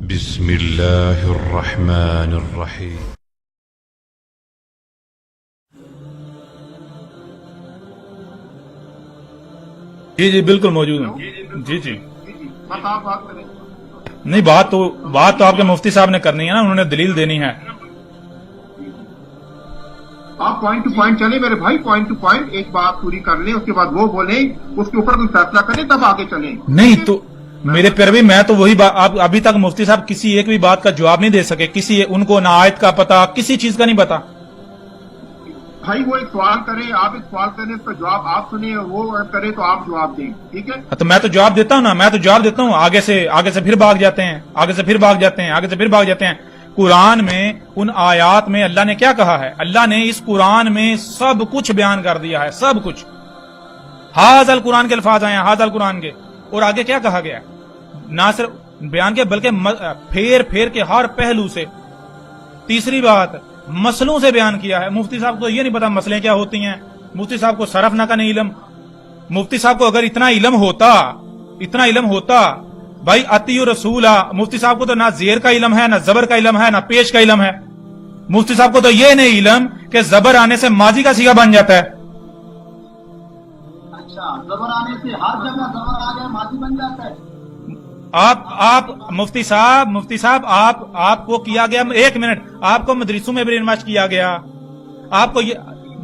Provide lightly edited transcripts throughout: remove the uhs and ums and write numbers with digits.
بسم اللہ الرحمن الرحیم۔ جی جی بالکل موجود ہوں۔ جی جی نہیں، بات تو آپ کے مفتی صاحب نے کرنی ہے نا، انہوں نے دلیل دینی ہے۔ آپ پوائنٹ ٹو پوائنٹ چلیں میرے بھائی، پوائنٹ ٹو پوائنٹ ایک بات پوری کر لیں، اس کے بعد وہ بولیں، اس کے اوپر کوئی فیصلہ کریں تب آگے چلیں۔ نہیں تو میرے پیروی، میں تو وہی بات، آپ ابھی تک مفتی صاحب کسی ایک بھی بات کا جواب نہیں دے سکے، ان کو نہ آیت کا پتا، کسی چیز کا نہیں پتا۔ بھائی وہ ایک سوال کریں، آپ ایک سوال کریں، اس کا جواب آپ سنیں، وہ کرے تو آپ جواب دیں، ٹھیک ہے؟ تو میں تو جواب دیتا ہوں نا، میں تو جواب دیتا ہوں، آگے سے پھر بھاگ جاتے ہیں، آگے سے پھر بھاگ جاتے ہیں۔ قرآن میں ان آیات میں اللہ نے کیا کہا ہے؟ اللہ نے اس قرآن میں سب کچھ بیان کر دیا ہے، سب کچھ۔ ھذا القرآن کے الفاظ آئے ہیں، ھذا القرآن کے، اور آگے کیا کہا گیا؟ نہ صرف بیان کے بلکہ پھیر کے ہر پہلو سے۔ تیسری بات، مسئلوں سے بیان کیا ہے۔ مفتی صاحب کو یہ نہیں پتا مسئلے کیا ہوتی ہیں، مفتی صاحب کو صرف نہ کا نہیں علم۔ مفتی صاحب کو اگر اتنا علم ہوتا بھائی اطیعوا رسول، مفتی صاحب کو تو نہ زیر کا علم ہے، نہ زبر کا علم ہے، نہ پیش کا علم ہے۔ مفتی صاحب کو تو یہ نہیں علم کہ زبر آنے سے ماضی کا صیغہ بن جاتا ہے۔ اچھا، زبر آنے سے ہر جگہ زبر آ جائے ماضی بن جاتا ہے؟ آپ مفتی صاحب آپ کو کیا گیا، ایک منٹ، آپ کو مدرسوں میں برین واش کیا گیا، آپ کو یہ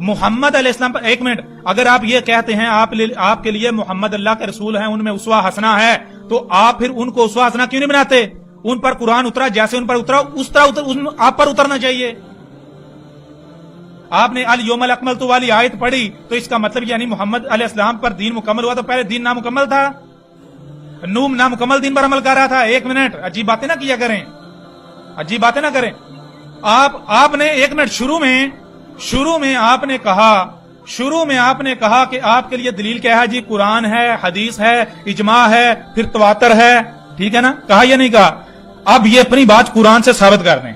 محمد علیہ السلام پر، ایک منٹ، اگر آپ یہ کہتے ہیں آپ کے لیے محمد اللہ کے رسول ہیں، ان میں اسوہ حسنہ ہے، تو آپ پھر ان کو اسوہ حسنہ کیوں نہیں بناتے؟ ان پر قرآن اترا، جیسے ان پر اترا اس طرح آپ پر اترنا چاہیے۔ آپ نے الیوم اکملت والی آیت پڑھی تو اس کا مطلب یعنی محمد علیہ السلام پر دین مکمل ہوا، تو پہلے دین نامکمل تھا، نامکمل دین پر عمل کر رہا تھا۔ ایک منٹ، عجیب باتیں نہ کیا کریں، عجیب باتیں نہ کریں۔ آپ نے ایک منٹ، شروع میں آپ نے کہا کہ آپ کے لیے دلیل کیا ہے؟ جی قرآن ہے، حدیث ہے، اجماع ہے، پھر تواتر ہے، ٹھیک ہے نا؟ کہا یا نہیں کہا؟ اب یہ اپنی بات قرآن سے ثابت کر دیں۔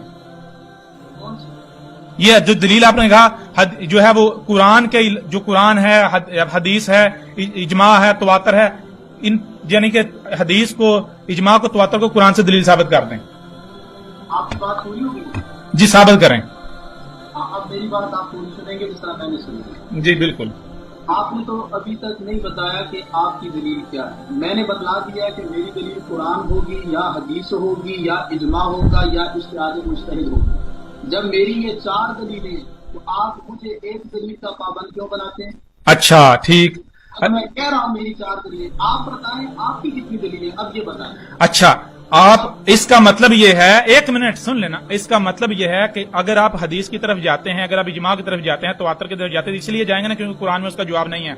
یہ جو دلیل آپ نے کہا جو ہے وہ قرآن ہے، حدیث ہے، اجماع ہے، تواتر ہے، ان یعنی کہ حدیث کو، اجماع کو، تواتر کو قرآن سے دلیل ثابت کر دیں۔ آپ کی بات پوری ہوگی؟ جی ثابت کریں۔ اب میری بات آپ پوری سنیں گے جس طرح میں نے سنی۔ جی بالکل۔ آپ نے تو ابھی تک نہیں بتایا کہ آپ کی دلیل کیا ہے۔ میں نے بتلا دیا کہ میری دلیل قرآن ہوگی یا حدیث ہوگی یا اجماع ہوگا یا اجتہاد مجتہد ہوگا۔ جب میری یہ 4 دلیلیں تو آپ مجھے ایک دلیل کا پابند کیوں بناتے ہیں؟ اچھا ٹھیک، میں کہہ رہا ہوں میری 4 دلیلیں، آپ بتائیں آپ کی کتنی دلیلیں، اب یہ بتائیں۔ اچھا، آپ اس کا مطلب یہ ہے، ایک منٹ سن لینا، اس کا مطلب یہ ہے کہ اگر آپ حدیث کی طرف جاتے ہیں، اگر آپ اجماع کی طرف جاتے ہیں، تواتر کی طرف جاتے ہیں، اس لیے جائیں گے نا کیونکہ قرآن میں اس کا جواب نہیں ہے،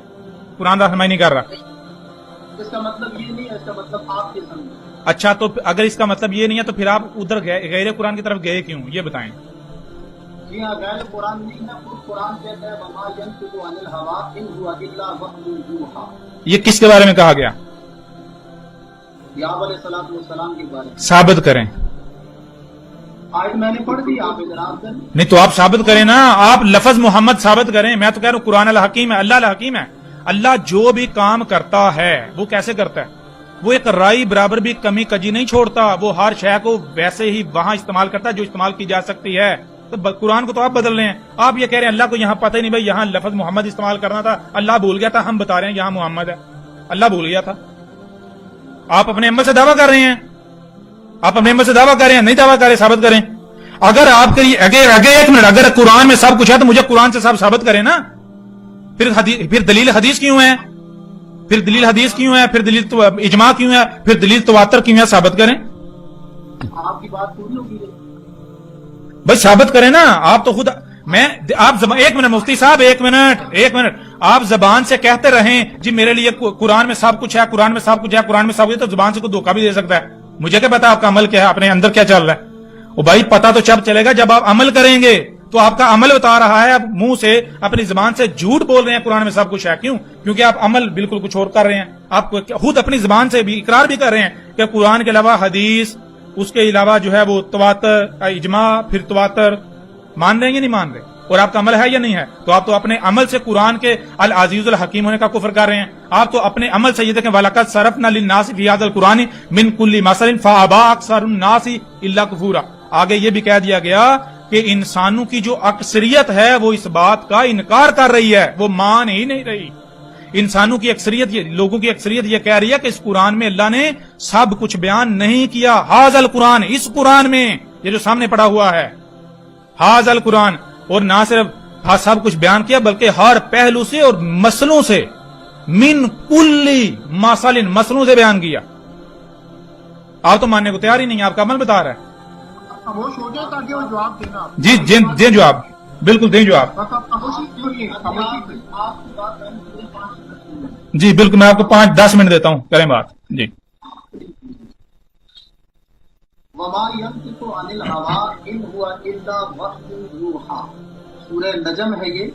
قرآن رہنمائی نہیں کر رہا۔ اس کا مطلب یہ نہیں ہے، اس کا مطلب آپ کے سامنے۔ اچھا، تو اگر اس کا مطلب یہ نہیں ہے تو پھر آپ ادھر غیر قرآن کی طرف گئے کیوں، یہ بتائیں۔ جی ہاں، غیر قرآن نہیں ہے، قرآن کہتا ہے وما ينطق عن الهوى ان هو الا وحی یوحى۔ یہ کس کے بارے میں کہا گیا؟ یعقوب علیہ السلام کے بارے میں۔ ثابت کریں۔ آیت میں نے پڑھ دی، آپ اعتراض کریں۔ نہیں تو آپ ثابت کریں نا، آپ لفظ محمد ثابت کریں۔ میں تو کہہ رہا ہوں قرآن الحکیم ہے، اللہ الحکیم ہے۔ اللہ جو بھی کام کرتا ہے وہ کیسے کرتا ہے؟ وہ ایک رائی برابر بھی کمی کجی نہیں چھوڑتا، وہ ہر شے کو ویسے ہی وہاں استعمال کرتا ہے جو استعمال کی جا سکتی ہے۔ تو قرآن کو تو آپ بدل رہے ہیں، آپ یہ کہہ رہے ہیں اللہ کو یہاں پتہ ہی نہیں بھائی یہاں لفظ محمد استعمال کرنا تھا، اللہ بھول گیا تھا، ہم بتا رہے ہیں یہاں محمد ہے، اللہ بھول گیا تھا۔ آپ اپنے عمل سے دعویٰ کر رہے ہیں، نہیں دعویٰ کر رہے، ثابت کریں۔ اگر آپ کے ایک منٹ، اگر قرآن میں سب کچھ ہے تو مجھے قرآن سے سب ثابت کریں نا، پھر دلیل حدیث کیوں ہے؟ پھر دلیل اجماع کیوں ہے؟ پھر دلیل تواتر کیوں ہے؟ ثابت کریں۔ آپ کی بات پوری ہوگی بھائی ثابت کریں نا، آپ تو خود ایک منٹ مفتی صاحب، ایک منٹ، آپ زبان سے کہتے رہیں جی میرے لیے قرآن میں سب کچھ ہے، قرآن میں سب کچھ ہے، تو زبان سے کوئی دھوکہ بھی دے سکتا ہے۔ مجھے کیا پتا آپ کا عمل کیا ہے، اپنے اندر کیا چل رہا ہے؟ وہ بھائی پتا تو جب چلے گا جب آپ عمل کریں گے، تو آپ کا عمل بتا رہا ہے، آپ منہ سے اپنی زبان سے جھوٹ بول رہے ہیں قرآن میں سب کچھ ہے، کیوں؟ کیونکہ آپ عمل بالکل کچھ اور کر رہے ہیں۔ آپ خود اپنی زبان سے بھی اقرار بھی کر رہے ہیں کہ قرآن کے علاوہ حدیث، اس کے علاوہ جو ہے وہ تواتر، اجماع، پھر تواتر مان رہے ہیں یا نہیں مان رہے؟ اور آپ کا عمل ہے یا نہیں ہے؟ تو آپ تو اپنے عمل سے قرآن کے العزیز الحکیم ہونے کا کفر کر رہے ہیں. آپ تو اپنے عمل سے یہ دیکھیں وَلَقَدْ صَرَفْنَا لِلنَّاسِ فِي هَذَا الْقُرْآنِ مِنْ كُلِّ مَثَلٍ فَأَبَىٰ أَكْثَرُ النَّاسِ إِلَّا كُفُورًا. آگے یہ بھی کہہ دیا گیا کہ انسانوں کی جو اکثریت ہے وہ اس بات کا انکار کر رہی ہے، وہ مان ہی نہیں رہی. انسانوں کی اکثریت، لوگوں کی اکثریت یہ کہہ رہی ہے کہ اس قرآن میں اللہ نے سب کچھ بیان نہیں کیا. ھذا القرآن، اس قرآن میں، یہ جو سامنے پڑا ہوا ہے ھذا القرآن، اور نہ صرف سب کچھ بیان کیا بلکہ ہر پہلو سے اور مسئلوں سے، من کلی مثل، مسئلوں سے بیان کیا. آپ تو ماننے کو تیار ہی نہیں، آپ کا عمل بتا رہا ہے. خاموش ہو جائے تاکہ وہ جواب دینا. جی دیں جواب، بالکل دیں جواب. جی بالکل، میں آپ کو 5-10 منٹ دیتا ہوں، کریں بات. جی. وما ينطق عن الهوى ان هو الا وحی یوحی. سورہ نجم ہے یہ،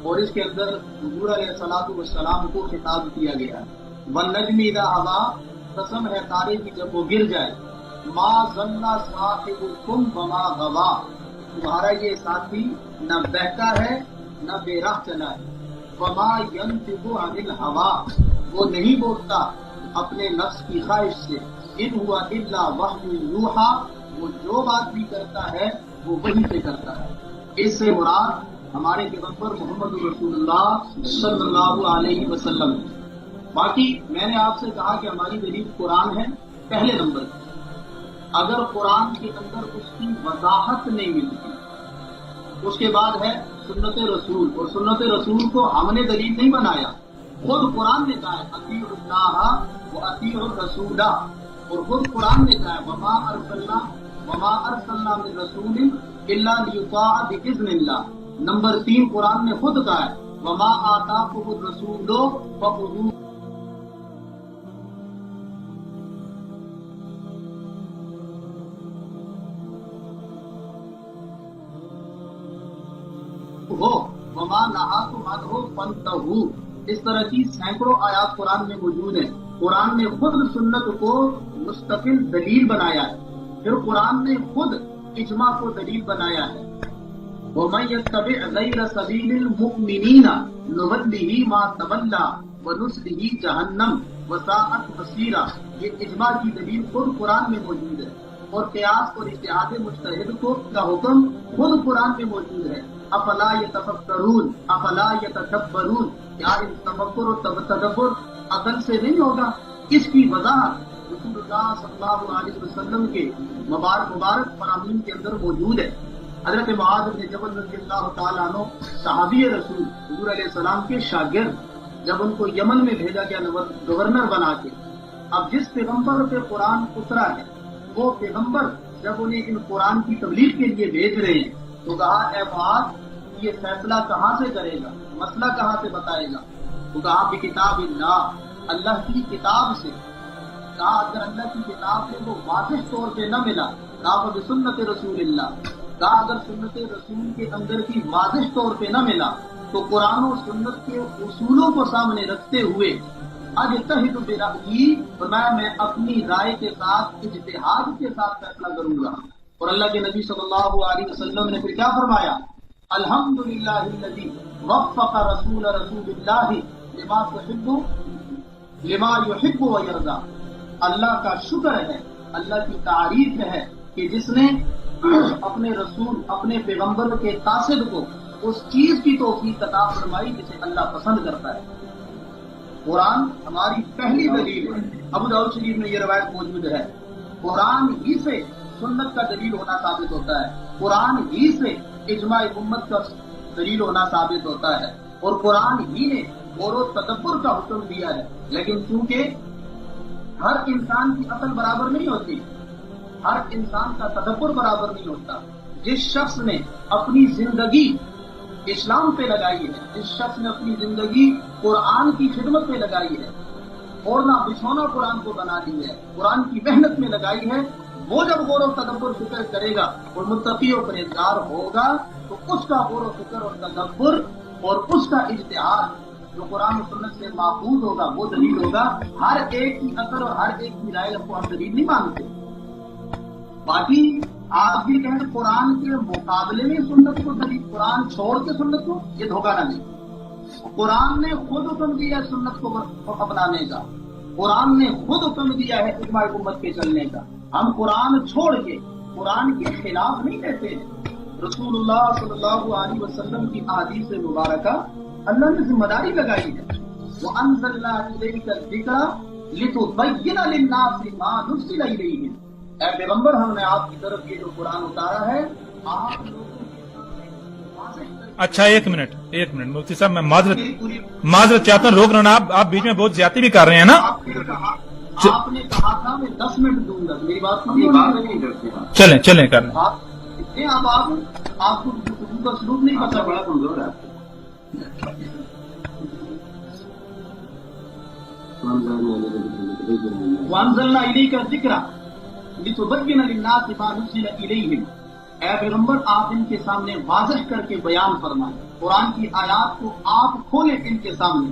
اور اس کے اندر حضور علیہ الصلوۃ والسلام کو خطاب کیا گیا ہے. والنجم اذا هوى، قسم ہے تارے کی جب وہ گر جائے. ما ظن صاحبكم وما غوا، تمہارا یہ ساتھی نہ بہتا ہے نہ بے راہ چلا ہے. وما ينطق عن الهوى، وہ نہیں بولتا اپنے نفس کی خواہش سے. ان ہوا الا وحی یوحی، وہ جو بات بھی کرتا ہے وہ وہی سے کرتا ہے. اس سے مراد ہمارے پیغمبر محمد رسول اللہ صلی اللہ علیہ وسلم. باقی میں نے آپ سے کہا کہ ہماری دلیل قرآن ہے پہلے نمبر. اگر قرآن کے اندر اس کی وضاحت نہیں ملتی، اس کے بعد ہے سنت رسول، اور سنت رسول کو ہم نے دلیل نہیں بنایا، خود قرآن نے کہا ہے اطیعوا اللہ و اطیعوا الرسول، اور خود قرآن نے کہا ہے وما ارسلنا من رسول الا لیطاع باذن اللہ. نمبر 3 قرآن نے خود کہا ہے وما آتاکم الرسول فخذوہ. وما نہاکم عنہ فانتہوا. اس طرح کی سینکڑوں آیات قرآن میں موجود ہیں. قرآن نے خود سنت کو مستقل دلیل بنایا ہے، پھر قرآن نے خود اجماع کو دلیل بنایا ہے. وَمَن يَتَّبِعْ غَيْرَ سَبِيلِ الْمُؤْمِنِينَ نُوَلِّهِ مَا تَوَلَّىٰ وَنُصْلِهِ جَهَنَّمَ وَسَاءَتْ مَصِيرًا. یہ اجماع کی دلیل خود قرآن میں موجود ہے، اور قیاس اور اجتہاد مجتہد کو کا حکم خود قرآن میں موجود ہے. افلا یتفکرون افلا یتدبرون، کیا ان تفکر اور تدبر عقل سے نہیں ہوگا؟ اس کی وضاحت رسول اللہ صلی اللہ علیہ وسلم کے مبارک فرامین کے اندر موجود ہے. حضرت معاذ بن جبل رضی اللہ تعالیٰ عنہ صحابی رسول حضور علیہ السلام کے شاگرد، جب ان کو یمن میں بھیجا گیا گورنر بنا کے. اب جس پیغمبر پہ قرآن اترا ہے وہ پیغمبر جب انہیں ان قرآن کی تبلیغ کے لیے بھیج رہے ہیں تو کہا اے معاذ یہ فیصلہ کہاں سے کرے گا، مسئلہ کہاں سے بتائے گا؟ تو کہا بکتاب اللہ، اللہ کی کتاب سے. کہا اگر اللہ کی کتاب سے وہ واضح طور پہ نہ ملا، کہا بسنت رسول اللہ. کہا اگر سنت رسول کے اندر کی واضح طور پہ نہ ملا تو قرآن و سنت کے اصولوں کو سامنے رکھتے ہوئے اجتہد برأیی، فرمایا میں اپنی رائے کے ساتھ اجتہاد کے ساتھ فیصلہ کروں گا. اور اللہ کے نبی صلی اللہ علیہ وسلم نے پھر کیا فرمایا؟ الحمدللہ الذی وفق رسول اللہ لما یحب و یرضی. اللہ کا شکر ہے، اللہ کی تعریف ہے کہ جس نے اپنے رسول اپنے پیغمبر کے قاصد کو اس چیز کی توفیق عطا فرمائی جسے اللہ پسند کرتا ہے. قرآن ہماری پہلی دلیل ہے. ابو داؤد شریف میں یہ روایت موجود ہے. قرآن ہی سے سنت کا دلیل ہونا ثابت ہوتا ہے، قرآن ہی سے اجماع امت کا دلیل ہونا ثابت ہوتا ہے، اور قرآن ہی نے غور و تدبر کا حکم دیا ہے. لیکن چونکہ ہر انسان کی عقل برابر نہیں ہوتی، ہر انسان کا تدبر برابر نہیں ہوتا. جس شخص نے اپنی زندگی اسلام پہ لگائی ہے، جس شخص نے اپنی زندگی قرآن کی خدمت پہ لگائی ہے، اوڑھنا بچھونا قرآن کو بنا لی ہے، قرآن کی محنت میں لگائی ہے، وہ جب غور و تدبر فکر کرے گا اور متقی و پرہیزگار ہوگا تو اس کا غور و فکر اور تدبر اور اس کا اجتہاد جو قرآن و سنت سے ماخوذ ہوگا وہ دلیل ہوگا. ہر ایک کی عقل اور ہر ایک کی رائے کو ہم دلیل نہیں مانتے. باقی آپ بھی کہیں قرآن کے مقابلے میں سنت کو دلیل، قرآن چھوڑ کے سنت کو، یہ دھوکہ نہ دیں۔ قرآن نے خود حکم دیا ہے سنت کو اپنانے کا، قرآن نے خود حکم دیا ہے اجماع امت کے چلنے کا۔ ہم قرآن چھوڑ کے قرآن کے خلاف نہیں کہتے ہیں۔ رسول اللہ صلی اللہ علیہ وسلم کی احادیث مبارکہ اللہ نے ذمہ داری لگائی ہے، وَأَنزَلْنَا إِلَيْكَ الذِّكْرَ لِتُبَيِّنَ لِلنَّاسِ مَا نُزِّلَ إِلَيْهِمْ۔ اے پیغمبر، ہم نے آپ کی طرف یہ جو قرآن اتارا ہے آپ لوگوں کے سامنے۔ اچھا ایک منٹ مفتی صاحب، میں معذرت چاہتا ہوں، روک رہا ہوں، آپ بیچ میں بہت زیادتی بھی کر رہے ہیں نا۔ آپ نے کہا تھا میں 10 منٹ دوں گا، میری بات چلیں کر لیں۔ آپ کو گفتگو کا سلوک نہیں پتا، بڑا کمزور ہے۔ وَأَنزَلْنَا إِلَيْكَ الذِّكْرَ لِتُبَيِّنَ لِلنَّاسِ مَا نُزِّلَ إِلَيْهِمْ۔ اے پیغمبر، آپ ان کے سامنے واضح کر کے بیان فرمائیں، قرآن کی آیات کو آپ کھولیں ان کے سامنے۔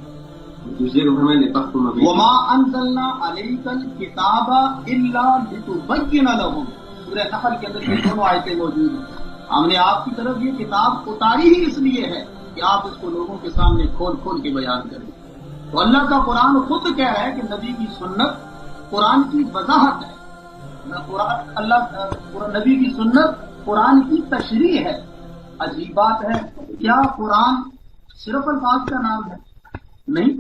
وَمَا أَنزَلْنَا عَلَيْكَ الْكِتَابَ إِلَّا لِتُبَيِّنَ لَهُمْ۔ سورہ نحل کے اندر یہ دونوں آیتیں موجود ہیں۔ ہم نے آپ کی طرف یہ کتاب اتاری ہی اس لیے ہے کہ آپ اس کو لوگوں کے سامنے کھول کے بیان کریں۔ تو اللہ کا قرآن خود کہہ رہا ہے کہ نبی کی سنت قرآن کی وضاحت ہے، نبی کی سنت قرآن کی تشریح ہے۔ عجیب بات ہے، کیا قرآن صرف الفاظ کا نام ہے؟ نہیں،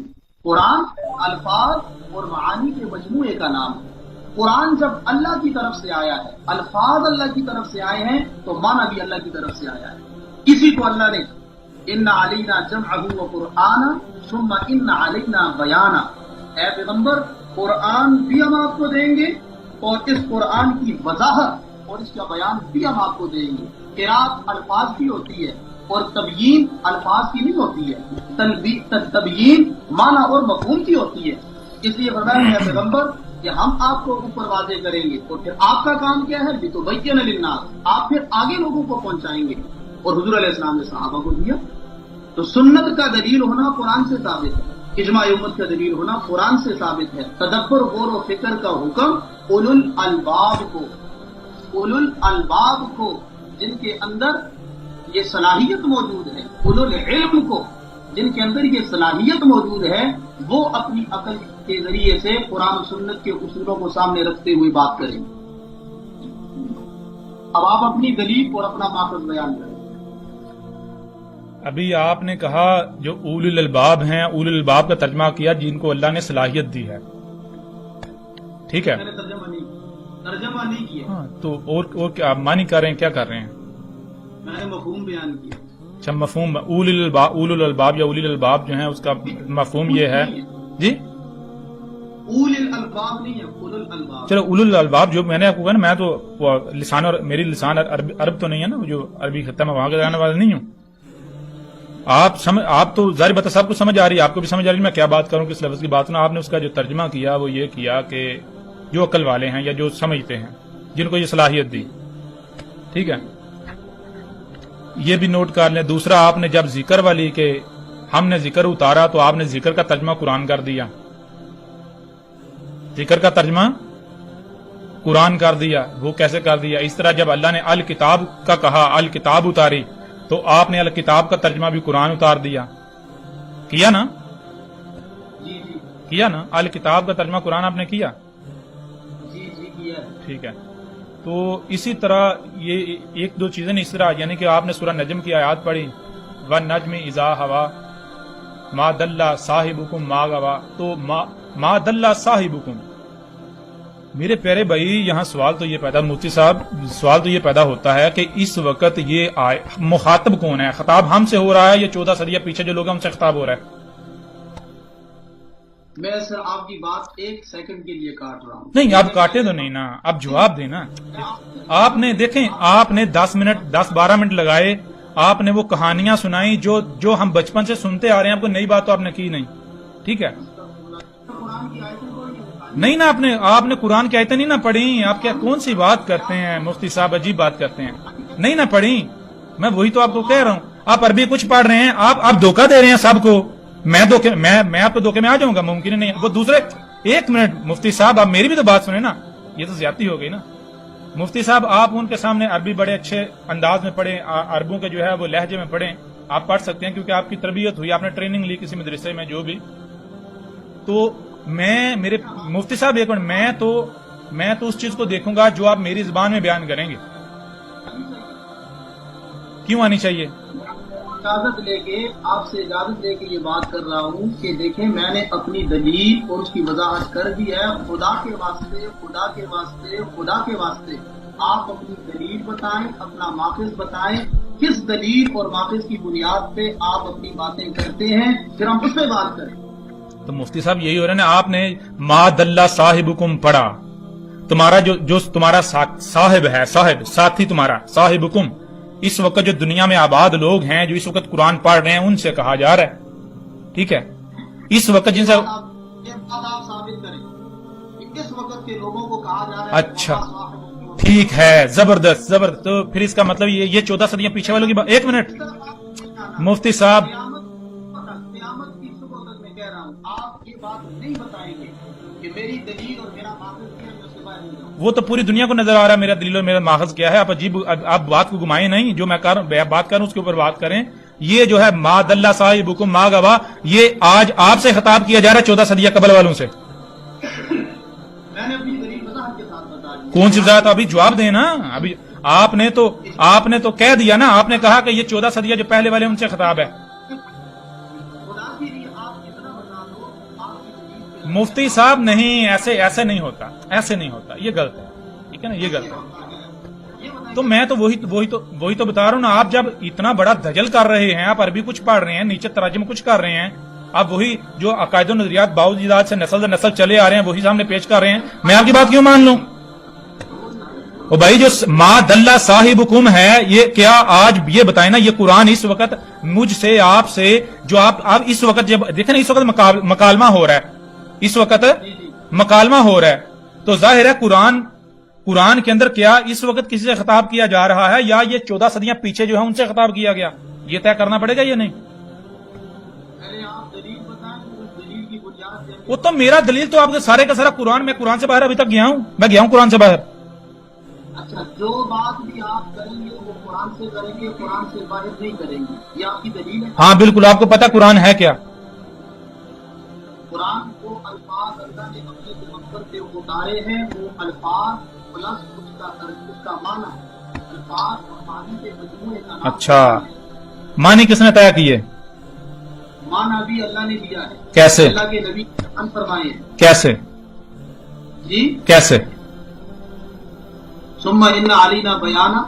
قرآن الفاظ اور معانی کے مجموعے کا نام ہے۔ قرآن جب اللہ کی طرف سے آیا ہے، الفاظ اللہ کی طرف سے آئے ہیں، تو معنی بھی اللہ کی طرف سے آیا ہے۔ کسی کو اللہ نے ان علینا جمعہ وقرآن ثم ان علینا بیانا، اے پیغمبر قرآن بھی ہم آپ کو دیں گے اور اس قرآن کی وضاحت اور اس کا بیان بھی ہم آپ کو دیں گے۔ قرات الفاظ کی ہوتی ہے اور تبیین الفاظ کی نہیں ہوتی ہے، تبیین معنی اور مفہوم کی ہوتی ہے۔ اس لیے فرمایا ہے پیغمبر کہ ہم آپ کو اوپر واضح کریں گے، اور پھر آپ کا کام کیا ہے؟ لِتُبَيِّنَ لِلنَّاسِ، آپ پھر آگے لوگوں کو پہنچائیں گے۔ اور حضور علیہ السلام نے صحابہ کو دیا۔ تو سنت کا دلیل ہونا قرآن سے ثابت ہے، اجماع امت کا دلیل ہونا قرآن سے ثابت ہے۔ تدبر غور و فکر کا حکم اولو الالباب کو جن کے اندر یہ صلاحیت موجود ہے، اولو العلم کو جن کے اندر یہ صلاحیت موجود ہے، وہ اپنی عقل کے ذریعے سے قرآن و سنت کے اصولوں کو سامنے رکھتے ہوئے بات کریں۔ اب آپ اپنی دلیل اور اپنا ماخذ بیان کریں۔ ابھی آپ نے کہا جو اول الالباب ہیں، اول الالباب کا ترجمہ کیا جن کو اللہ نے صلاحیت دی ہے، ٹھیک ہے؟ میں نے ترجمہ نہیں کیا، ہاں، تو اور کیا آپ معنی کر رہے ہیں، کیا کر رہے ہیں؟ میں نے مفہوم بیان کیا۔ اچھا، مفہوم اول الالباب یا اولی الالباب جو ہیں اس کا مفہوم یہ ہے جی، اول الالباب نہیں ہے، اول الالباب۔ چلو اول الالباب جو میں نے آپ کو کہا نا، میں تو لسان اور میری لسان عرب تو نہیں ہے نا، جو عربی خطہ میں وہاں کے جانے والا نہیں ہوں۔ آپ تو ظاہر بات سب کو سمجھ آ رہی ہے، آپ کو بھی سمجھ آ رہی ہے، میں کیا بات کروں، کس لفظ کی بات کروں۔ آپ نے اس کا جو ترجمہ کیا وہ یہ کیا کہ جو عقل والے ہیں یا جو سمجھتے ہیں، جن کو یہ صلاحیت دی، ٹھیک ہے، یہ بھی نوٹ کر لیں۔ دوسرا، آپ نے جب ذکر والی کہ ہم نے ذکر اتارا تو آپ نے ذکر کا ترجمہ قرآن کر دیا، ذکر کا ترجمہ قرآن کر دیا۔ وہ کیسے کر دیا؟ اس طرح جب اللہ نے الکتاب کا کہا، الکتاب اتاری، تو آپ نے الکتاب کا ترجمہ بھی قرآن اتار دیا، کیا نا؟ کیا نا؟ الکتاب کا ترجمہ قرآن آپ نے کیا؟ جی کیا۔ ٹھیک ہے، تو اسی طرح یہ ایک دو چیزیں اس طرح، یعنی کہ آپ نے سورہ نجم کی آیات پڑھی، وَالنَّجْمِ إِذَا هَوَىٰ مَا دَلَّ صَاحِبُكُمْ مَا غَوَىٰ، تو مَا دَلَّ صَاحِبُكُمْ۔ میرے پیارے بھائی، یہاں سوال تو یہ پیدا، مفتی صاحب سوال تو یہ پیدا ہوتا ہے کہ اس وقت یہ مخاطب کون ہے؟ خطاب ہم سے ہو رہا ہے یا 14 صدیہ پیچھے جو لوگ ہم سے خطاب ہو رہا ہے؟ میں سر آپ کی بات 1 سیکنڈ کے لیے کاٹ رہا ہوں۔ نہیں، آپ کاٹے تو نہیں نا، آپ جواب دیں نا۔ آپ نے دیکھیں، آپ نے 10-12 منٹ لگائے، آپ نے وہ کہانیاں سنائی جو ہم بچپن سے سنتے آ رہے ہیں، آپ کو نئی بات تو آپ نے کی نہیں، ٹھیک ہے؟ نہیں نا، آپ نے قرآن کی آیتیں نہیں نہ پڑھی، آپ کیا کون سی بات کرتے ہیں مفتی صاحب، عجیب بات کرتے ہیں، نہیں نہ پڑھی۔ میں وہی تو آپ کو کہہ رہا ہوں، آپ عربی کچھ پڑھ رہے ہیں، آپ دھوکہ دے رہے ہیں سب کو۔ میں آپ کو دھوکے میں آ جاؤں گا؟ ممکن نہیں۔ وہ دوسرے، 1 منٹ مفتی صاحب، آپ میری بھی تو بات سنیں نا، یہ تو زیادتی ہو گئی نا۔ مفتی صاحب آپ ان کے سامنے عربی بڑے اچھے انداز میں پڑھیں، عربوں کے جو ہے وہ لہجے میں پڑھیں، آپ پڑھ سکتے ہیں کیونکہ آپ کی تربیت ہوئی، آپ نے ٹریننگ لی کسی مدرسے میں جو بھی. تو میرے مفتی صاحب ایک منٹ، میں تو اس چیز کو دیکھوں گا جو آپ میری زبان میں بیان کریں گے. کیوں آنی چاہیے؟ اجازت لے کے آپ سے اجازت لے کے یہ بات کر رہا ہوں کہ دیکھیں میں نے اپنی دلیل اور اس کی وضاحت کر دی ہے. خدا کے واسطے خدا کے واسطے خدا کے واسطے آپ اپنی دلیل بتائیں، اپنا ماخذ بتائیں، کس دلیل اور ماخذ کی بنیاد پہ آپ اپنی باتیں کرتے ہیں، پھر ہم اس پہ بات کریں. تو مفتی صاحب یہی ہو رہا ہے نا، آپ نے ما دلہ صاحبکم پڑھا، تمہارا جو تمہارا صاحب ہے، صاحب ساتھی تمہارا صاحبکم، اس وقت جو دنیا میں آباد لوگ ہیں جو اس وقت قرآن پڑھ رہے ہیں ان سے کہا جا رہا ہے. ٹھیک ہے، اس وقت جن سے یہ بات آپ ثابت کریں کہ اس وقت کے لوگوں کو کہا جا رہا ہے. اچھا ٹھیک ہے، زبردست زبردست. تو پھر اس کا مطلب یہ 14 صدیاں پیچھے والوں کی بات. ایک منٹ مفتی صاحب، قیامت کی صبح تک میں کہہ رہا ہوں آپ یہ بات نہیں بتائیں گے کہ میری دلیل اور میرا ماخذ کیا ہے، میں اس سے باہر نہیں جاؤں. وہ تو پوری دنیا کو نظر آ رہا ہے میرا دلیل اور میرا ماخذ کیا ہے. آپ بات کو گھمائیں نہیں، جو میں بات کر رہا ہوں اس کے اوپر بات کریں. یہ جو ہے ما دلہ صاحبکم ما غوا، یہ آج آپ سے خطاب کیا جا رہا ہے 14 صدیہ قبل والوں سے. میں نے اپنی دلیل وضاحت کے ساتھ بتا دی. کون سی وضاحت؟ ابھی جواب دیں نا. ابھی آپ نے تو کہہ دیا نا، آپ نے کہا کہ یہ 14 صدیہ جو پہلے والے ان سے خطاب ہے. خدا کے لیے آپ اتنا بتا دو آپ کی دلیل پہ مفتی صاحب نہیں، ایسے نہیں ہوتا، ایسے نہیں ہوتا، یہ غلط ہے. ٹھیک ہے نا، یہ غلط ہے. تو میں تو وہی تو بتا رہا ہوں نا. آپ جب اتنا بڑا دجل کر رہے ہیں، آپ عربی کچھ پڑھ رہے ہیں، نیچے تراجم کچھ کر رہے ہیں، آپ وہی جو عقائد و نظریات باوجود سے نسل در نسل چلے آ رہے ہیں وہی سامنے پیش کر رہے ہیں، میں آپ کی بات کیوں مان لوں؟ او بھائی جو ما دلہ صاحبکم ہے، یہ کیا آج یہ بتائیں نا، یہ قرآن اس وقت مجھ سے آپ سے جو آپ اس وقت جب دیکھیں نا، اس وقت مکالمہ ہو رہا ہے، اس وقت مکالمہ ہو رہا ہے، تو ظاہر ہے قرآن کے اندر کیا اس وقت کسی سے خطاب کیا جا رہا ہے یا یہ 14 صدیاں پیچھے جو ہے ان سے خطاب کیا گیا، یہ طے کرنا پڑے گا یا نہیں؟ پہلے آپ دلیل بتائیں، اس دلیل کی بنیاد پہ وہ تو میرا دلیل تو آپ کے سارے کا سارا قرآن، میں قرآن سے باہر ابھی تک گیا ہوں، میں گیا ہوں قرآن سے باہر. اچھا جو بات بھی آپ کریں گے وہ قرآن سے کریں گے، قرآن سے باہر نہیں کریں گے، یہ آپ کی دلیل ہے. ہاں بالکل، آپ کو پتا قرآن ہے کیا؟ قرآن کو الفاظ اللہ نے اپنے پیغمبر پہ اتارے ہیں، وہ الفاظ پلس اس کا معنی ہے. الفاظ اور معنی کے مجموعے کا نام اچھا، قرآن ہے. معنی کس نے طے کیے؟ معنی بھی اللہ نے دیا ہے. کیسے؟ اللہ کے نبی نے فرمائے ہیں. کیسے؟ جی کیسے؟ ثم ان علینا بیانا.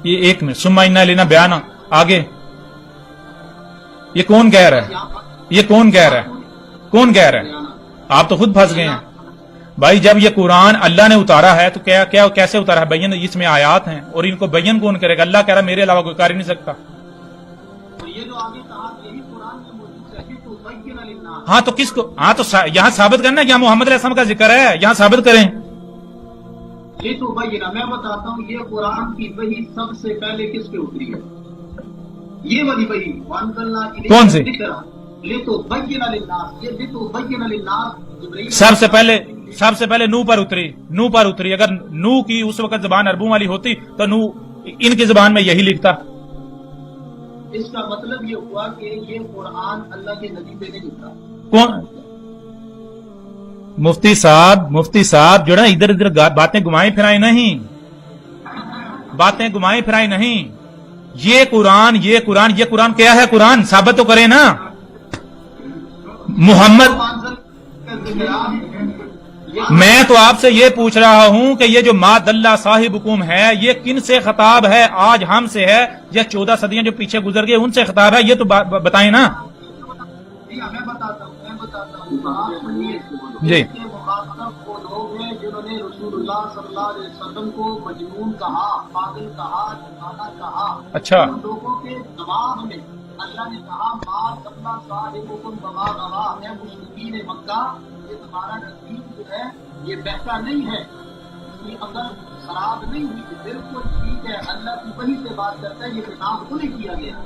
یہ ایک میں ثم ان علینا بیانا، آگے یہ کون کہہ رہا ہے؟ یہ کون کہہ رہا ہے؟ کون کہہ رہا ہے؟ آپ تو خود پھنس گئے ہیں بھائی. جب یہ قرآن اللہ نے اتارا ہے تو کیا کیسے اتارا ہے؟ بین، اس میں آیات ہیں اور ان کو بین کون کرے گا؟ اللہ کہہ رہا ہے میرے علاوہ کوئی کر ہی نہیں سکتا. اور یہ جو آگے کہا یہی قرآن میں موجود ہے تو بین للناس. ہاں تو کس کو؟ ہاں تو یہاں ثابت کرنا، یہاں محمد علیہ السلام کا ذکر ہے، یہاں ثابت کریں. یہ تو بینہ، میں بتاتا ہوں یہ قرآن کی وحی سب سے پہلے کس پہ اتری ہے؟ یہ والی وحی وانزلنا الیک کون سی؟ الذکر لتبین للناس. یہ لتبین للناس جبرائیل سب سے پہلے نو پر اتری. اگر نو کی اس وقت زبان عربوں والی ہوتی تو نو ان کی زبان میں یہی لکھتا. اس کا مطلب یہ ہوا کہ یہ قرآن اللہ کے نبی پہ نہیں اترا. کون؟ مفتی صاحب جو نا ادھر باتیں گھمائیں پھرائیں نہیں. یہ قرآن کیا ہے؟ قرآن ثابت تو کریں نا. محمد، میں تو آپ سے یہ پوچھ رہا ہوں کہ یہ جو ما دلہ صاحبکم ہے یہ کن سے خطاب ہے؟ آج ہم سے ہے یا 14 صدیاں جو پیچھے گزر گئے ان سے خطاب ہے؟ یہ تو بتائیں نا. میں بتاتا ہوں آپ سنیے. جی. اس کے مخاطب وہ لوگ ہیں جنہوں نے رسول اللہ صلی اللہ علیہ وسلم کو مجنون کہا، پاگل کہا، دیوانہ کہا. اچھا. ان لوگوں کے دماغ میں اللہ نے کہا ما دلہ صاحبکم وما غوا. اے مشرکین مکہ، یہ تمہارا نزدیک جو ہے یہ بہتا نہیں ہے، اس کی عقل خراب نہیں ہوئی. بالکل ٹھیک ہے، اللہ کی وحی سے بات کرتا ہے، یہ خطاب انہیں کیا گیا.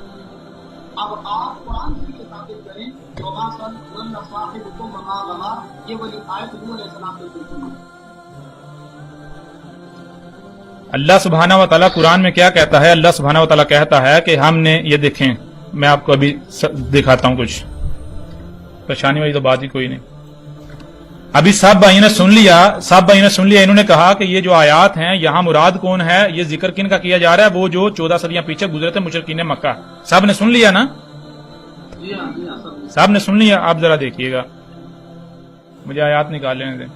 اب آپ قرآن سے یہ ثابت کریں وما دلہ صاحبکم وما غوا، یہ والی آیت نوح علیہ السلام پہ بالکل اللہ سبحانہ و تعالیٰ قرآن میں کیا کہتا ہے؟ اللہ سبحانہ و تعالیٰ کہتا ہے کہ ہم نے یہ دیکھیں، میں آپ کو ابھی دکھاتا ہوں، کچھ پریشانی والی تو بات ہی کوئی نہیں. ابھی سب بھائیوں نے سن لیا، انہوں نے کہا کہ یہ جو آیات ہیں یہاں مراد کون ہے، یہ ذکر کن کا کیا جا رہا ہے؟ وہ جو 14 صدیاں پیچھے گزرے تھے مشرکین مکہ. سب نے سن لیا نا؟ سب نے سن لیا. آپ ذرا دیکھیے گا، مجھے آیات نکال لینے دیں.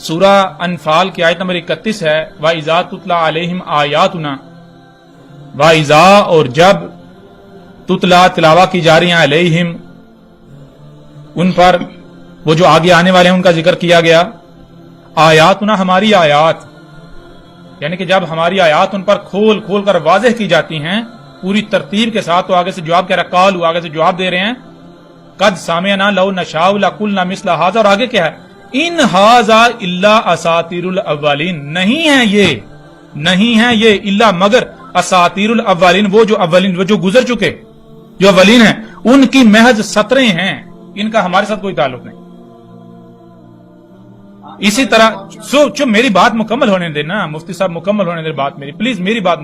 سورہ انفال کی آیت نمبر 31 ہے، وَإِذَا تُتْلَى عَلَيْهِمْ آيَاتُنَا، وَإِذَا اور جب تتلا تلاوہ کی جا رہی ہیں علیہم ان پر، وہ جو آگے آنے والے ہیں ان کا ذکر کیا گیا. آیاتنا ہماری آیات، یعنی کہ جب ہماری آیات ان پر کھول کھول کر واضح کی جاتی ہیں پوری ترتیب کے ساتھ، تو آگے سے جواب کہہ رہا قالوا، آگے سے جواب دے رہے ہیں قد سمعنا لو نشاء لقلنا مثل هذا، اور آگے کیا ہے؟ ان هذا الا اساطیر الاولین، نہیں ہے یہ الا مگر اساطیر الاولین، وہ جو گزر چکے، جو اولین ہیں ان کی محض سطریں ہیں، ان کا ہمارے ساتھ کوئی تعلق نہیں. اسی طرح میری بات مکمل ہونے دینا، مفتی صاحب مکمل ہونے دے بات میری، پلیز میری بات.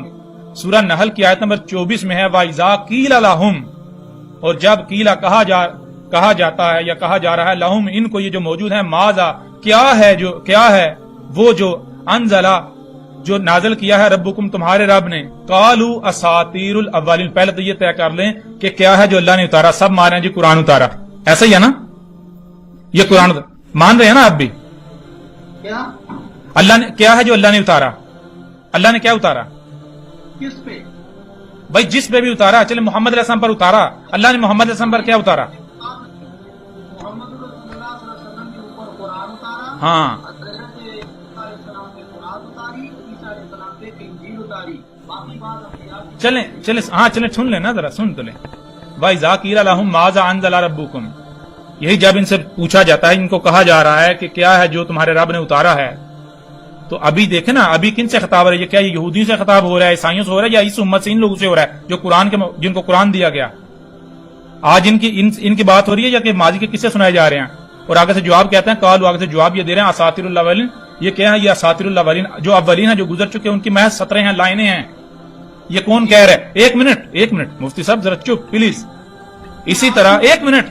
سورہ نحل کی آیت نمبر 24 میں ہے وَإِذَا قِيلَ لَهُمْ، اور جب قیلا کہا جاتا ہے یا کہا جا رہا ہے لہم ان کو، یہ جو موجود ہے، ماذا کیا ہے وہ جو انزلہ جو نازل کیا ہے ربکم تمہارے رب نے، قالوا اساطیر الاولین، پہلے تو یہ طے کر لیں کہ کیا ہے جو اللہ نے اتارا. سب مان رہے ہیں جی قرآن اتارا، ایسا ہی ہے نا؟ یہ قرآن مان رہے ہیں نا آپ بھی؟ اللہ نے کیا ہے جو اللہ نے اتارا؟ اللہ نے کیا اتارا؟ کس پہ بھائی؟ جس پہ بھی اتارا، چلے محمد علیہ السلام پر اتارا. اللہ نے محمد علیہ السلام پر کیا اتارا؟ محمد رسول اللہ صلی اللہ علیہ وسلم کے اوپر قرآن اتارا. ہاں، حضرت عیسیٰ علیہ السلام پہ قرآن اتاری، عیسیٰ علیہ السلام پہ انجیل اتاری. باقی بات چلیں سن لیں نا، ذرا سن تو لیں. وَإِذَا قِيلَ لَهُمْ مَاذَا أَنزَلَ رَبُّكُمْ، یہی جب ان سے پوچھا جاتا ہے، ان کو کہا جا رہا ہے کہ کیا ہے جو تمہارے رب نے اتارا ہے. تو ابھی دیکھیں نا، ابھی کن سے خطاب ہو رہا ہے؟ یہ کیا یہودیوں سے خطاب ہو رہا ہے، عیسائیوں سے ہو رہا ہے، یا اس امت سے ان لوگوں سے ہو رہا ہے جو جن کو قرآن دیا گیا؟ آج ان کی بات ہو رہی ہے یا کہ ماضی کے قصے سنائے جا رہے ہیں؟ اور آگے سے جواب کہتے ہیں قالوا، آگے سے جواب یہ دے رہے ہیں اساطیر الاولین. یہ کیا ہے؟ یہ اساطیر الاولین، جو اولین ہیں جو گزر چکے ان کی محض سطریں ہیں، لائنیں ہیں. یہ کون کہہ رہا ہے؟ ایک منٹ مفتی صاحب ذرا چپ پلیز. اسی طرح ایک منٹ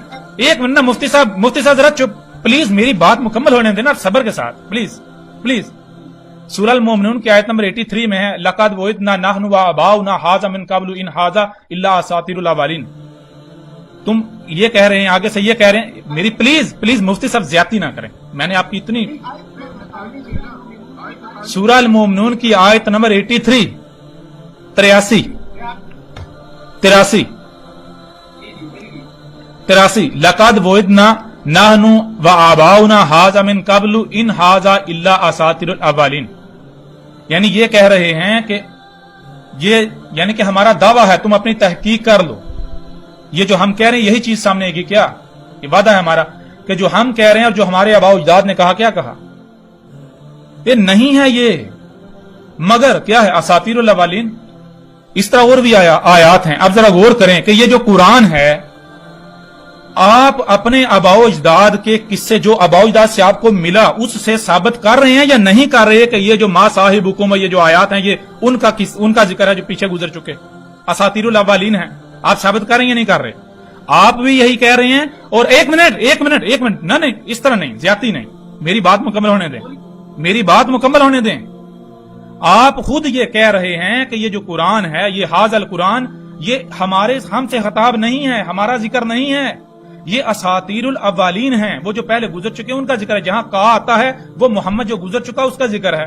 نا مفتی صاحب ذرا چپ پلیز، میری بات مکمل ہونے دینا صبر کے ساتھ پلیز. سورہ المومنون کی آیت نمبر 83 میں ہے لقد وعدنا نحن وآباؤنا ھذا من قبل ان ھذا الا اساطیر الاولین. تم یہ کہہ رہے ہیں، آگے سے یہ کہہ رہے ہیں، میری پلیز مفتی صاحب زیادتی نہ کریں، میں نے آپ کی اتنی. سورہ المومنون کی آیت نمبر 83 83 لقد وعدنا نحن وآباؤنا ھذا من قبل ان ھذا الا اساطیر الاولین. یعنی یہ کہہ رہے ہیں کہ یعنی کہ ہمارا دعویٰ ہے، تم اپنی تحقیق کر لو. یہ جو ہم کہہ رہے ہیں یہی چیز سامنے آئے گی. کیا یہ وعدہ ہے ہمارا کہ جو ہم کہہ رہے ہیں اور جو ہمارے آباء و اجداد نے کہا، کیا کہا؟ یہ نہیں ہے یہ، مگر کیا ہے؟ اساطیر الاولین. اس طرح اور بھی آیات ہیں. اب ذرا غور کریں کہ یہ جو قرآن ہے، آپ اپنے آباء و اجداد کے قصے جو آباء و اجداد سے آپ کو ملا اس سے ثابت کر رہے ہیں یا نہیں کر رہے کہ یہ جو ما صاحبکم، یہ جو آیات ہیں یہ ان کا ذکر ہے جو پیچھے گزر چکے، اساطیر الاولین ہیں؟ آپ ثابت کر رہے ہیں یا نہیں کر رہے؟ آپ بھی یہی کہہ رہے ہیں. اور ایک منٹ نہیں، اس طرح نہیں، زیادتی نہیں، میری بات مکمل ہونے دیں. آپ خود یہ کہہ رہے ہیں کہ یہ جو قرآن ہے، یہ ھذا القرآن، یہ ہم سے خطاب نہیں ہے، ہمارا ذکر نہیں ہے، یہ اساطیر الاولین ہیں، وہ جو پہلے گزر چکے ان کا ذکر ہے. جہاں کہا آتا ہے وہ محمد جو گزر چکا اس کا ذکر ہے،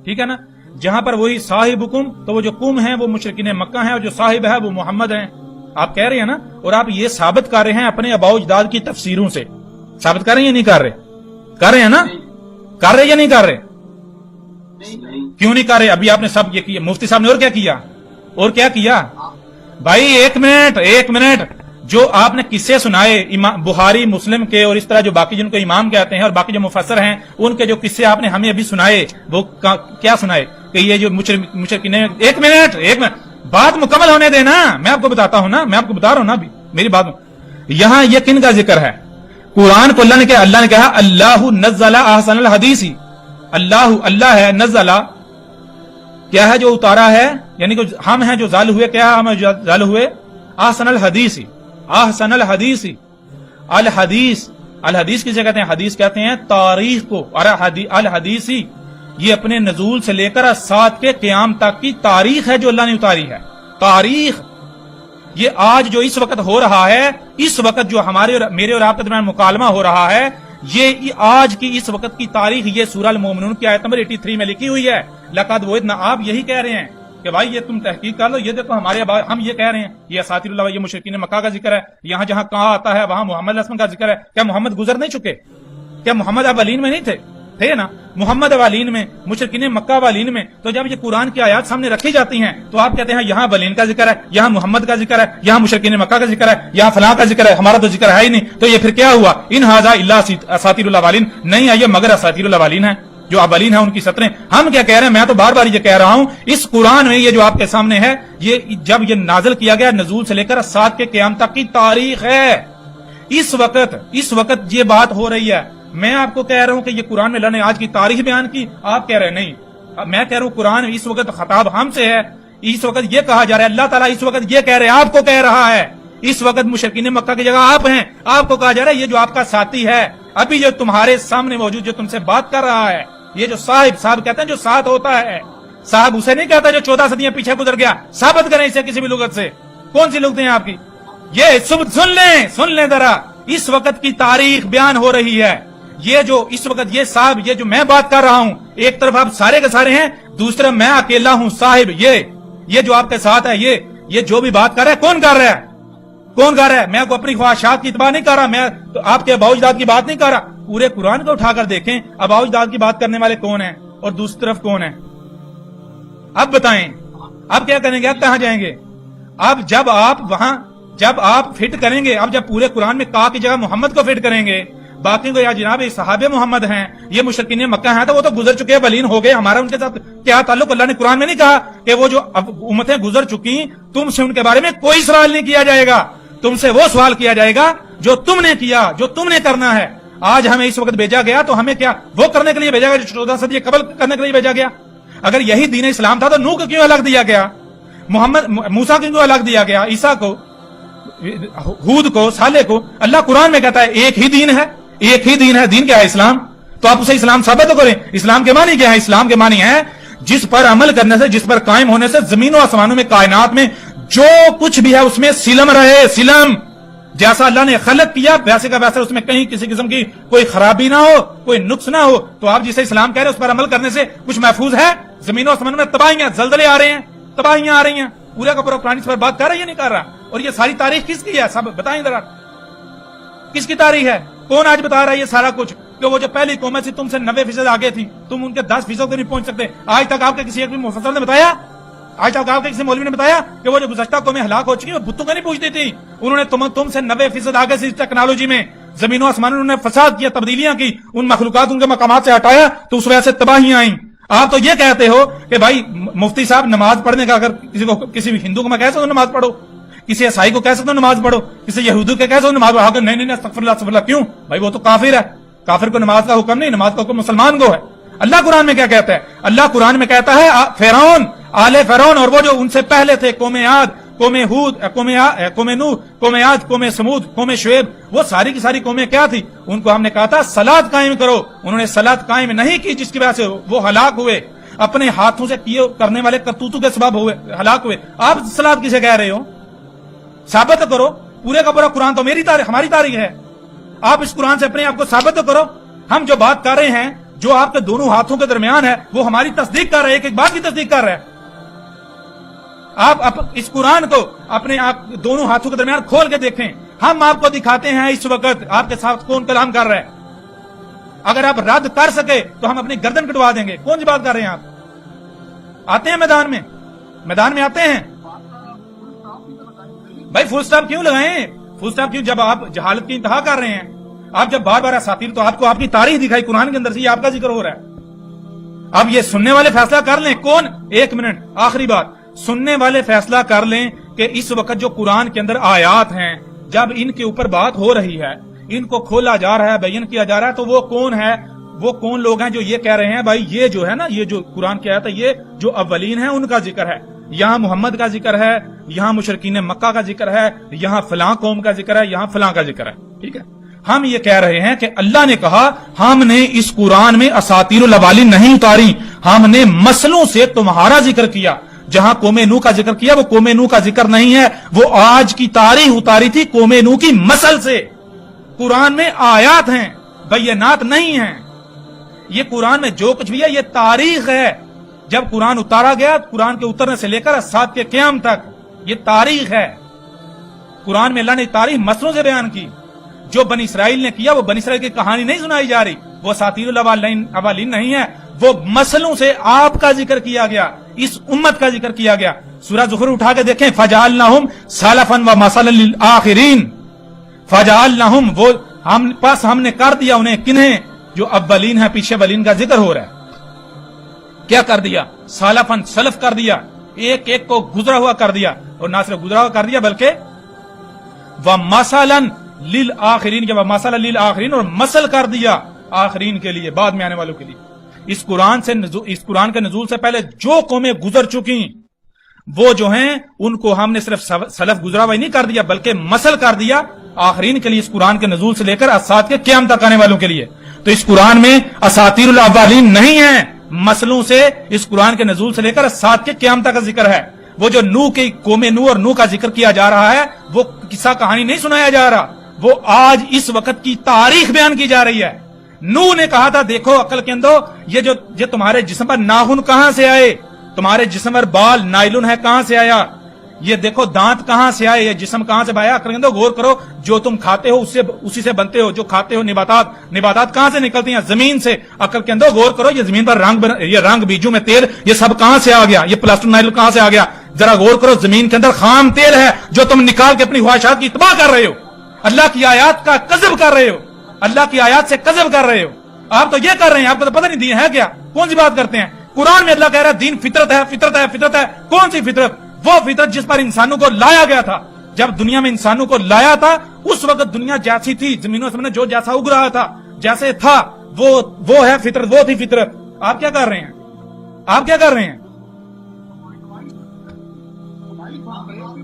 ٹھیک ہے نا؟ جہاں پر وہی صاحبکم، تو وہ جو قوم ہیں وہ مشرکین مکہ ہیں، اور جو صاحب ہے وہ محمد ہیں. آپ کہہ رہے ہیں نا، اور آپ یہ ثابت کر رہے ہیں اپنے آباء و اجداد کی تفسیروں سے. ثابت کر رہے ہیں یا نہیں کر رہے؟ کر رہے ہیں نا؟ کر رہے یا نہیں کر رہے؟ کیوں نہیں کر رہے؟ ابھی آپ نے سب یہ کیا. مفتی صاحب نے اور کیا کیا بھائی؟ ایک منٹ جو آپ نے قصے سنائے بخاری مسلم کے، اور اس طرح جو باقی جن کو امام کہتے ہیں اور باقی جو مفسر ہیں ان کے جو قصے آپ نے ہمیں ابھی سنائے، وہ کیا سنائے کہ یہ جو مشرکین. ایک منٹ بات مکمل ہونے دینا، میں آپ کو بتاتا ہوں نا، میں آپ کو بتا رہا ہوں نا ابھی میری بات. یہاں یہ کن کا ذکر ہے؟ قرآن کو اللہ نے کہا اللہ نزل احسن الحدیث، اللہ ہے، نزل کیا ہے جو اتارا ہے، یعنی کہ ہم ہیں جو ظال ہوئے، کیا ہم ظال ہوئے، احسن الحدیث، احسن الحدیث، الحدیث کسے کہتے ہیں؟ حدیث کہتے ہیں تاریخ کو، اور الحدیث یہ اپنے نزول سے لے کر سات کے قیام تک کی تاریخ ہے جو اللہ نے اتاری ہے۔ تاریخ یہ آج جو اس وقت ہو رہا ہے، اس وقت جو میرے اور آپ کے درمیان مکالمہ ہو رہا ہے، یہ آج کی اس وقت کی تاریخ یہ سورہ المومنون کی آیت نمبر 83 میں لکھی ہوئی ہے۔ لقد وعدنا، آپ یہی کہہ رہے ہیں کہ بھائی یہ تم تحقیق کر لو، یہ دیکھو ہمارے ہم یہ کہہ رہے ہیں یہ اساطیر اللہ، یہ مشرکین مکہ کا ذکر ہے، یہاں جہاں کہاں آتا ہے وہاں محمد علیہ السلام کا ذکر ہے۔ کیا محمد گزر نہیں چکے؟ کیا محمد اولین میں نہیں تھے نا؟ محمد اولین میں، مشرکین مکہ اولین میں۔ تو جب یہ قرآن کی آیات سامنے رکھی جاتی ہیں تو آپ کہتے ہیں یہاں اولین کا ذکر ہے، یہاں محمد کا ذکر ہے، یہاں مشرکین مکہ کا ذکر ہے، یہاں فلاں کا ذکر ہے، ہمارا تو ذکر ہے ہی نہیں۔ تو یہ پھر کیا ہوا؟ ان ھذا الا اساطیر الاولین، نہیں ہے یہ مگر اساطیر الاولین ہے، جو اولین ہے ان کی سطریں۔ ہم کیا کہہ رہے ہیں؟ میں تو بار بار یہ کہہ رہا ہوں، اس قرآن میں یہ جو آپ کے سامنے ہے، یہ جب یہ نازل کیا گیا نزول سے لے کر سات کے قیام تک کی تاریخ ہے۔ اس وقت یہ بات ہو رہی ہے۔ میں آپ کو کہہ رہا ہوں کہ یہ قرآن میں اللہ نے آج کی تاریخ بیان کی، آپ کہہ رہے ہیں نہیں۔ میں کہہ رہا ہوں قرآن اس وقت خطاب ہم سے ہے، اس وقت یہ کہا جا رہا ہے، اللہ تعالیٰ اس وقت یہ کہہ رہے ہیں، آپ کو کہہ رہا ہے، اس وقت مشرکین مکہ کی جگہ آپ ہیں، آپ کو کہا جا رہا ہے یہ جو آپ کا ساتھی ہے، ابھی جو تمہارے سامنے موجود جو تم سے بات کر رہا ہے، یہ جو صاحب کہتے ہیں جو ساتھ ہوتا ہے، صاحب اسے نہیں کہتا جو 14 صدیاں پیچھے گزر گیا، ثابت کریں اسے کسی بھی لغت سے، کون سی لغتیں ہیں آپ کی؟ یہ سن لیں ذرا، اس وقت کی تاریخ بیان ہو رہی ہے۔ یہ جو اس وقت یہ صاحب، یہ جو میں بات کر رہا ہوں، ایک طرف آپ سارے کے سارے ہیں، دوسرا میں اکیلا ہوں صاحب، یہ جو آپ کے ساتھ ہے، یہ جو بھی بات کر رہا ہے، کون کر رہا ہے؟ میں کو اپنی خواہشات کی اتباع نہیں کر رہا، میں تو آپ کے اباء و اجداد کی بات نہیں کر رہا۔ پورے قرآن کو اٹھا کر دیکھیں، اباء و اجداد کی بات کرنے والے کون ہیں اور دوسری طرف کون ہیں؟ اب بتائیں، اب کیا کریں گے؟ اب کہاں جائیں گے؟ اب جب آپ فٹ کریں گے، اب جب پورے قرآن میں کا کی جگہ محمد کو فٹ کریں گے، باقی کو یا جناب صحابہ محمد ہیں، یہ مشرکین مکہ ہیں، تو وہ تو گزر چکے ہیں، بلین ہو گئے، ہمارا ان کے ساتھ کیا تعلق؟ اللہ نے قرآن میں نہیں کہا کہ وہ جو امتیں گزر چکی تم سے ان کے بارے میں کوئی سوال نہیں کیا جائے گا، تم سے وہ سوال کیا جائے گا جو تم نے کیا، جو تم نے کرنا ہے۔ آج ہمیں اس وقت بھیجا گیا تو ہمیں کیا وہ کرنے کے لیے بھیجا گیا جو 14 صدی قبل کرنے کے لیے بھیجا گیا؟ اگر یہی دین اسلام تھا تو نوح کو کیوں الگ دیا گیا؟ موسیٰ کو کیوں الگ دیا گیا؟ عیسیٰ کو، ہود کو، صالح کو؟ اللہ قرآن میں کہتا ہے ایک ہی دین ہے، دین کیا ہے؟ اسلام۔ تو آپ اسے اسلام ثابت کریں۔ اسلام کے معنی کیا ہے؟ اسلام کے معنی ہے جس پر عمل کرنے سے، جس پر قائم ہونے سے زمین و آسمانوں میں، کائنات میں جو کچھ بھی ہے اس میں سلم رہے، سلم، جیسا اللہ نے خلق کیا ویسے کا ویسا، اس میں کہیں کسی قسم کی کوئی خرابی نہ ہو، کوئی نقص نہ ہو۔ تو آپ جسے اسلام کہہ رہے ہیں اس پر عمل کرنے سے کچھ محفوظ ہے؟ زمین و آسمانوں میں تباہیاں، زلزلے آ رہے ہیں، تباہیاں آ رہی ہیں، پورا کا پورا قرآن اس پر بات کر رہا ہے یا نہیں کر رہا؟ اور یہ ساری تاریخ کس کی ہے؟ سب بتائیں ذرا، کس کی تاریخ ہے؟ کون آج بتا رہا ہے یہ سارا کچھ کہ وہ جو پہلی قومیں تھی تم سے 90% آگے تھی، تم ان کے 10% نہیں پہنچ سکتے؟ آج تک آپ کے کسی ایک مفسر نے بتایا؟ آج تک آپ کے کسی مولوی نے بتایا کہ وہ جو گزشتہ قومیں ہلاک ہو چکی وہ بتوں کا نہیں پوچھتی تھی؟ انہوں نے تم سے 90% آگے سے ٹیکنالوجی میں، زمین و آسمان انہوں نے فساد کیا، تبدیلیاں کی، ان مخلوقات ان کے مقامات سے ہٹایا، تو اس وجہ سے تباہیاں آئیں۔ آپ تو یہ کہتے ہو کہ بھائی مفتی صاحب نماز پڑھنے کا، اگر کسی ہندو کو میں کہہ سکتا ہوں نماز پڑھو، کسی عیسائی کو کہہ سکتا ہوں نماز پڑھو، کسی یہودی کو کہہ سکتا ہوں نماز پڑھو، نہیں استغفر اللہ، کیوں بھائی؟ وہ تو کافر ہے، کافر کو نماز کا حکم نہیں، نماز کا حکم مسلمان کو ہے۔ اللہ قرآن میں کیا کہتا ہے؟ اللہ قرآن میں کہتا ہے فرعون، آل فرعون اور وہ جو ان سے پہلے تھے، قوم عاد، قوم ہود، قوم نوح، قوم عاد، قوم سمود، قوم شعیب، وہ ساری کی ساری قومیں کیا تھی؟ ان کو ہم نے کہا تھا صلاۃ قائم کرو، انہوں نے صلاۃ قائم نہیں کی، جس کی وجہ سے وہ ہلاک ہوئے، اپنے ہاتھوں سے کیے کرنے والے کرتوتوں کے سبب ہوئے، ہلاک ہوئے۔ آپ صلاۃ کسے کہہ رہے ہو؟ ثابت کرو، پورے کا پورا قرآن تو میری تاریخ، ہماری تاریخ ہے، آپ اس قرآن سے اپنے آپ کو ثابت کرو۔ ہم جو بات کر رہے ہیں، جو آپ کے دونوں ہاتھوں کے درمیان ہے، وہ ہماری تصدیق کر رہے ہیں، ایک بات کی تصدیق کر رہے ہیں۔ آپ اس قرآن کو اپنے آپ دونوں ہاتھوں کے درمیان کھول کے دیکھیں، ہم آپ کو دکھاتے ہیں اس وقت آپ کے ساتھ کون کلام کر رہا ہے۔ اگر آپ رد کر سکے تو ہم اپنی گردن کٹوا دیں گے۔ کون سی بات کر رہے ہیں آپ؟ آتے ہیں میدان میں آتے ہیں بھائی، فل سٹاپ کیوں لگائیں؟ فل سٹاپ کیوں؟ جب آپ جہالت کی انتہا کر رہے ہیں، آپ جب بار بار اساطیر، تو آپ کو آپ کی تاریخ دکھائی قرآن کے اندر سے، یہ آپ کا ذکر ہو رہا ہے۔ اب یہ سننے والے فیصلہ کر لیں، کون؟ ایک منٹ، آخری بات، سننے والے فیصلہ کر لیں کہ اس وقت جو قرآن کے اندر آیات ہیں، جب ان کے اوپر بات ہو رہی ہے، ان کو کھولا جا رہا ہے، بیان کیا جا رہا ہے، تو وہ کون ہے؟ وہ کون لوگ ہیں جو یہ کہہ رہے ہیں بھائی یہ جو ہے نا، یہ جو قرآن کی آیت ہے یہ جو اولین ہیں ان کا ذکر ہے، یہاں محمد کا ذکر ہے، یہاں مشرکین مکہ کا ذکر ہے، یہاں فلاں قوم کا ذکر ہے، یہاں فلاں کا ذکر ہے. ٹھیک ہے، ہم یہ کہہ رہے ہیں کہ اللہ نے کہا ہم نے اس قرآن میں اساطیر الاولین نہیں اتاری، ہم نے مسلوں سے تمہارا ذکر کیا. جہاں قوم نوح کا ذکر کیا وہ قوم نوح کا ذکر نہیں ہے، وہ آج کی تاریخ اتاری تھی قوم نوح کی مسل سے. قرآن میں آیات ہیں، بینات نہیں ہیں. یہ قرآن میں جو کچھ بھی ہے یہ تاریخ ہے. جب قرآن اتارا گیا، قرآن کے اترنے سے لے کر سات کے قیام تک یہ تاریخ ہے. قرآن میں اللہ نے تاریخ مسلوں سے بیان کی. جو بنی اسرائیل نے کیا وہ بنی اسرائیل کی کہانی نہیں سنائی جا رہی، وہ اساطیر الاولین نہیں ہے، وہ مسلوں سے آپ کا ذکر کیا گیا، اس امت کا ذکر کیا گیا. سورہ زخرف اٹھا کے دیکھیں، فجعلناہم سلفا ومثلا للآخرین. فجعلناہم وہ ہم نے کر دیا انہیں، کنہیں؟ جو اولین ہے، پیچھے اولین کا ذکر ہو رہا ہے. کیا کر دیا؟ سلفن، سلف کر دیا، ایک ایک کو گزرا ہوا کر دیا، اور نہ صرف گزرا ہوا کر دیا بلکہ ومثلا للآخرین کے ومثلا للآخرین، اور مثل کر دیا آخرین کے لیے، بعد میں آنے والوں کے لیے. اس قرآن کے نزول سے پہلے جو قومیں گزر چکی وہ جو ہیں ان کو ہم نے صرف سلف گزرا ہوا نہیں کر دیا بلکہ مثل کر دیا آخرین کے لیے، اس قرآن کے نزول سے لے کر اسات کے قیام تک آنے والوں کے لیے. تو اس قرآن میں اساطیر الاولین نہیں ہیں، مسلوں سے اس قرآن کے نزول سے لے کر اسات کے قیام تک کا ذکر ہے. وہ جو نوح کی قوم نوح اور نوح کا ذکر کیا جا رہا ہے وہ قصہ کہانی نہیں سنایا جا رہا، وہ آج اس وقت کی تاریخ بیان کی جا رہی ہے. نوح نے کہا تھا دیکھو عقل کے اندر یہ تمہارے جسم پر ناخن کہاں سے آئے، تمہارے جسم پر بال نائلون ہے کہاں سے آیا، یہ دیکھو دانت کہاں سے آئے، یہ جسم کہاں سے آیا. عقل کے اندر غور کرو، جو تم کھاتے ہو اسی سے بنتے ہو، جو کھاتے ہو نباتات کہاں سے نکلتی ہیں؟ زمین سے. عقل کے اندر غور کرو، یہ زمین پر یہ رنگ بیجوں میں تیل یہ سب کہاں سے آ گیا، یہ پلاسٹر نائلون کہاں سے آ گیا؟ ذرا غور کرو، زمین کے اندر خام تیل ہے جو تم نکال کے اپنی خواہشات کی اتباع کر رہے ہو، اللہ کی آیات کا کذب کر رہے ہو، اللہ کی آیات سے کذب کر رہے ہو. آپ تو یہ کر رہے ہیں، آپ کو تو پتہ نہیں دین ہے کیا، کون سی بات کرتے ہیں. قرآن میں اللہ کہہ رہا ہے دین فطرت ہے، فطرت ہے، فطرت ہے. کون سی فطرت؟ وہ فطرت جس پر انسانوں کو لایا گیا تھا. جب دنیا میں انسانوں کو لایا تھا اس وقت دنیا جیسی تھی، زمین و آسمان جو جیسا اگ رہا تھا جیسے تھا وہ ہے فطرت، وہ تھی فطرت. آپ کیا کر رہے ہیں؟ آپ کیا کر رہے ہیں؟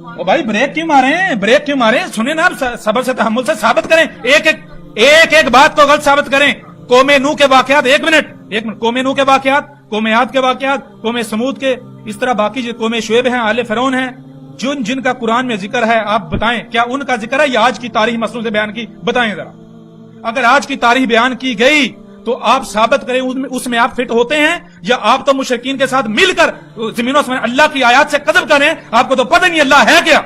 او بھائی بریک کیوں مارے ہیں؟ بریک کیوں مارے ہیں؟ سنیں نا، صبر سے تحمل سے ثابت کریں، ایک بات کو غلط ثابت کریں. قوم نوح کے واقعات، ایک منٹ، قوم نوح کے واقعات، قوم عاد کے واقعات، قوم سمود کے، اس طرح باقی جو قوم شعیب ہیں، آل فرعون ہیں، جن کا قرآن میں ذکر ہے، آپ بتائیں کیا ان کا ذکر ہے یا آج کی تاریخ مسلوں سے بیان کی؟ بتائیں ذرا. اگر آج کی تاریخ بیان کی گئی تو آپ ثابت کریں اس میں آپ فٹ ہوتے ہیں، یا آپ تو مشرکین کے ساتھ مل کر زمین و آسمان اللہ کی آیات سے کذب کریں. آپ کو تو پتہ نہیں اللہ ہے کیا.